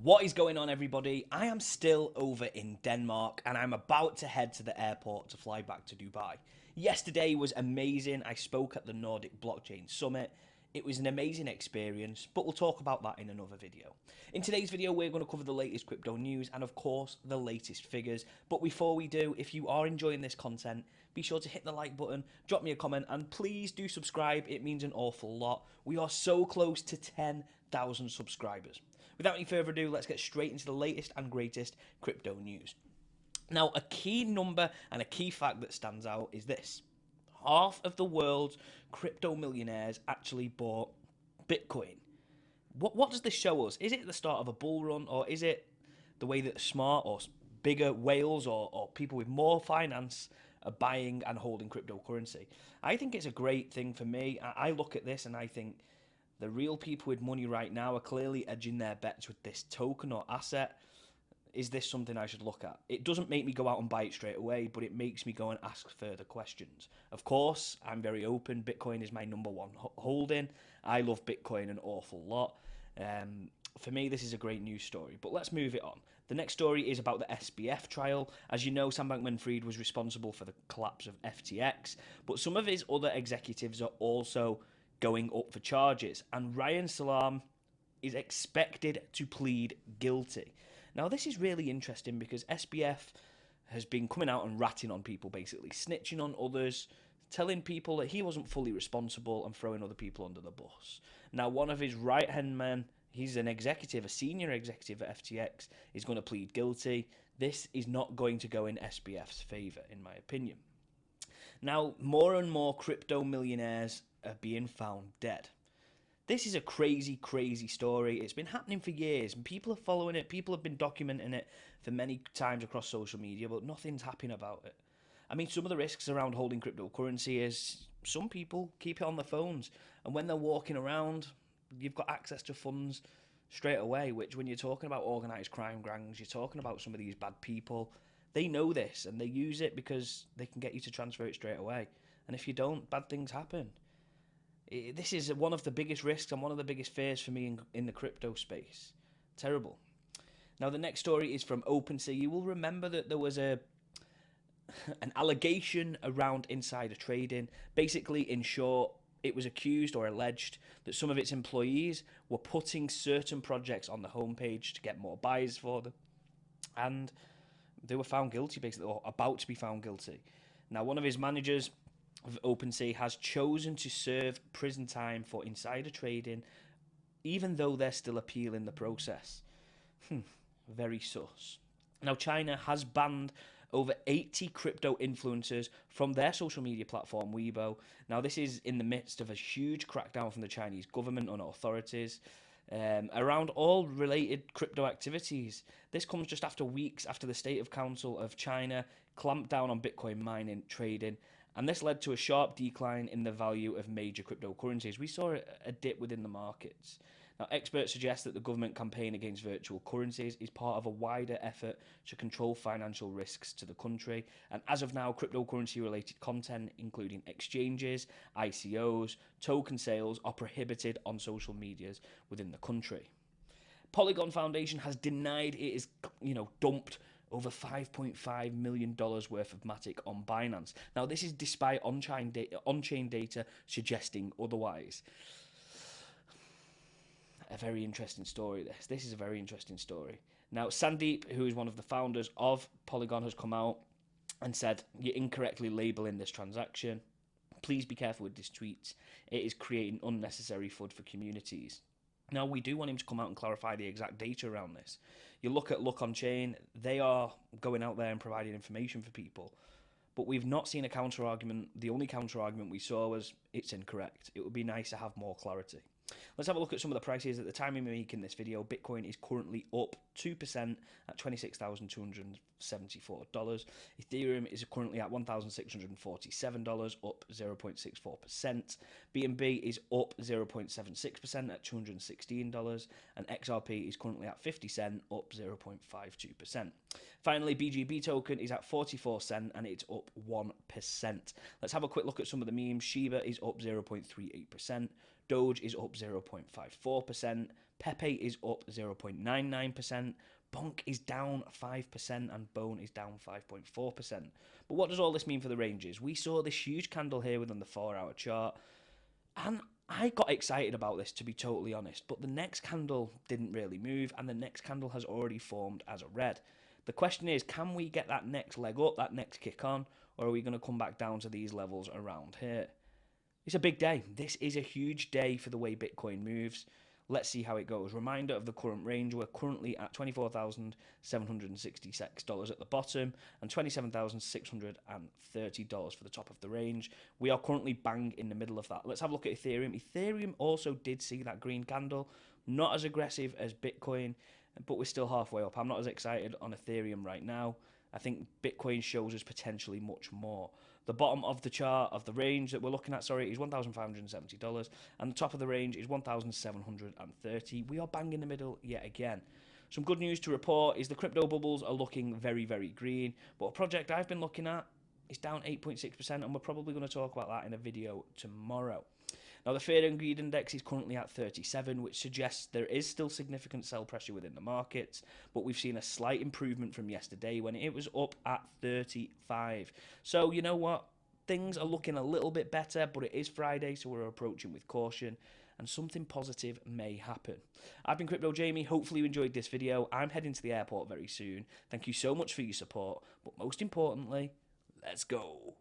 What is going on, everybody? I am still over in Denmark and I'm about to head to the airport to fly back to Dubai. Yesterday was amazing. I spoke at the Nordic Blockchain Summit. It was an amazing experience, but we'll talk about that in another video. In today's video, we're going to cover the latest crypto news and, of course, the latest figures. But before we do, if you are enjoying this content, be sure to hit the like button, drop me a comment, and please do subscribe. It means an awful lot. We are so close to 10,000 subscribers. Without any further ado, let's get straight into the latest and greatest crypto news. Now, a key number and a key fact that stands out is this. Half of the world's crypto millionaires actually bought Bitcoin. What does this show us? Is it the start of a bull run, or is it the way that smart or bigger whales or people with more finance are buying and holding cryptocurrency? I think it's a great thing for me. I look at this and I think the real people with money right now are clearly edging their bets with this token or asset. Is this something I should look at? It doesn't make me go out and buy it straight away, but it makes me go and ask further questions. Of course, I'm very open. Bitcoin is my number one holding. I love Bitcoin an awful lot. For me, this is a great news story, but let's move it on. The next story is about the SBF trial. As you know, Sam Bankman-Fried was responsible for the collapse of FTX, but some of his other executives are also going up for charges, and Ryan Salam is expected to plead guilty. Now, this is really interesting because SBF has been coming out and ratting on people, basically snitching on others, telling people that he wasn't fully responsible and throwing other people under the bus. Now, one of his right-hand men, he's an executive, a senior executive at FTX, is going to plead guilty. This is not going to go in SBF's favour, in my opinion. Now, more and more crypto millionaires are being found dead. This is a crazy, crazy story. It's been happening for years, and people are following it. People have been documenting it for many times across social media, but nothing's happening about it. I mean, some of the risks around holding cryptocurrency is some people keep it on their phones, and when they're walking around, you've got access to funds straight away, which when you're talking about organised crime gangs, you're talking about some of these bad people, they know this, and they use it because they can get you to transfer it straight away. And if you don't, bad things happen. This is one of the biggest risks and one of the biggest fears for me in the crypto space. Terrible. Now, the next story is from OpenSea. You will remember that there was an allegation around insider trading. Basically, in short, it was accused or alleged that some of its employees were putting certain projects on the homepage to get more buyers for them. And they were found guilty, basically, or about to be found guilty. Now, one of his managers of OpenSea has chosen to serve prison time for insider trading, even though they're still appealing the process. Very sus. Now, China has banned over 80 crypto influencers from their social media platform, Weibo. Now, this is in the midst of a huge crackdown from the Chinese government and authorities around all related crypto activities. This comes just after weeks after the State of Council of China clamped down on Bitcoin mining trading, and this led to a sharp decline in the value of major cryptocurrencies. We saw a dip within the markets. Now, experts suggest that the government campaign against virtual currencies is part of a wider effort to control financial risks to the country. And as of now, cryptocurrency-related content, including exchanges, ICOs, token sales, are prohibited on social medias within the country. Polygon Foundation has denied it is, dumped over $5.5 million worth of Matic on Binance. Now, this is despite on-chain data suggesting otherwise. A very interesting story, this. This is a very interesting story. Now, Sandeep, who is one of the founders of Polygon, has come out and said, "You're incorrectly labeling this transaction. Please be careful with these tweets. It is creating unnecessary FUD for communities." Now, we do want him to come out and clarify the exact data around this. You look at Look On Chain, they are going out there and providing information for people. But we've not seen a counter-argument. The only counter-argument we saw was, it's incorrect. It would be nice to have more clarity. Let's have a look at some of the prices. At the time of making this video, Bitcoin is currently up 2% at $26,274. Ethereum is currently at $1,647, up 0.64%. BNB is up 0.76% at $216, and XRP is currently at 50 cent, up 0.52%. Finally, BGB token is at 44 cent, and it's up 1%. Let's have a quick look at some of the memes. Shiba is up 0.38%. Doge is up 0.54%, Pepe is up 0.99%, Bonk is down 5%, and Bone is down 5.4%. But what does all this mean for the ranges? We saw this huge candle here within the 4-hour chart, and I got excited about this, to be totally honest, but the next candle didn't really move, and the next candle has already formed as a red. The question is, can we get that next leg up, that next kick on, or are we going to come back down to these levels around here? It's a big day. This is a huge day for the way Bitcoin moves. Let's see how it goes. Reminder of the current range. We're currently at $24,766 at the bottom and $27,630 for the top of the range. We are currently bang in the middle of that. Let's have a look at Ethereum. Ethereum also did see that green candle. Not as aggressive as Bitcoin, but we're still halfway up. I'm not as excited on Ethereum right now. I think Bitcoin shows us potentially much more. The bottom of the chart of the range that we're looking at, is $1,570, and the top of the range is $1,730. We are bang in the middle yet again. Some good news to report is the crypto bubbles are looking very, very green, but a project I've been looking at is down 8.6%, and we're probably going to talk about that in a video tomorrow. Now, the Fear and Greed Index is currently at 37, which suggests there is still significant sell pressure within the markets, but we've seen a slight improvement from yesterday when it was up at 35. So, you know what? Things are looking a little bit better, but it is Friday, so we're approaching with caution, and something positive may happen. I've been Crypto Jamie. Hopefully you enjoyed this video. I'm heading to the airport very soon. Thank you so much for your support, but most importantly, let's go.